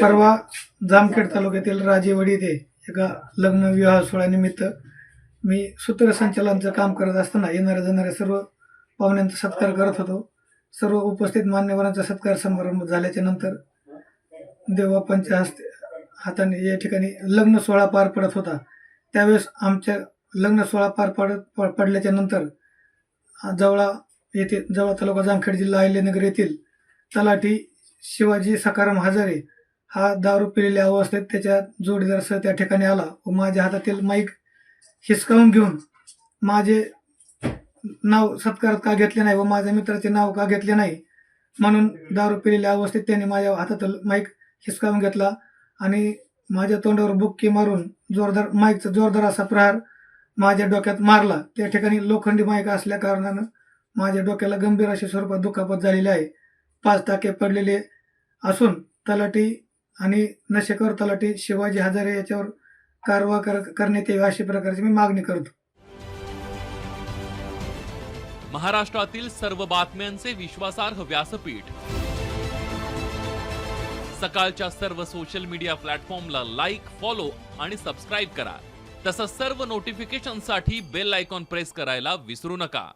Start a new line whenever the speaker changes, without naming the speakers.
परवा जामखेड तालुक्यातील राजेवाडी येथे एका लग्न विवाह सोहळ्यानिमित्त मी सूत्रसंचालनाचं काम करत असताना येणाऱ्या जाणाऱ्या सर्व पाहुण्यांचा सत्कार करत होतो. सर्व उपस्थित मान्यवरांचा सत्कार समारंभ झाल्याच्या नंतर देवबापांच्या हाताने या ठिकाणी लग्न सोहळा पार पडत होता. त्यावेळेस आमच्या लग्न सोहळा पडल्याच्या नंतर जवळा तालुका जामखेड जिल्हा अहिल्यानगर येथील तलाठी शिवाजी सखाराम हजारे हा दारू पिलेल्या अवस्थेत त्याच्या जोडीदारासह त्या ठिकाणी आला व माझ्या हातातील माईक हिसकावून घेऊन माझे नाव सत्कारात का घेतले नाही व माझ्या मित्राचे नाव का घेतले नाही म्हणून दारू पिलेल्या अवस्थेत त्यांनी माझ्या हातातील माईक हिसकावून घेतला आणि माझ्या तोंडावर बुक्की मारून माईकचा जोरदार असा प्रहार माझ्या डोक्यात मारला. त्या ठिकाणी लोखंडी माईक असल्या कारणानं माझ्या डोक्याला गंभीर अशा स्वरूपात दुखापत झालेली आहे. 5 टाके पडलेले असून तलाठी आणि नशेखोर तलाठी शिवाजी हजारे याच्यावर कारवाई करण्यात यावी अशी प्रकारची मी मागणी करतो.
महाराष्ट्रातील सर्व बातम्यांचे विश्वासार्ह व्यासपीठ सकाळच्या सर्व सोशल मीडिया प्लॅटफॉर्मला लाईक, फॉलो आणि सबस्क्राईब करा. तसंच सर्व नोटिफिकेशनसाठी बेल आयकॉन प्रेस करायला विसरू नका.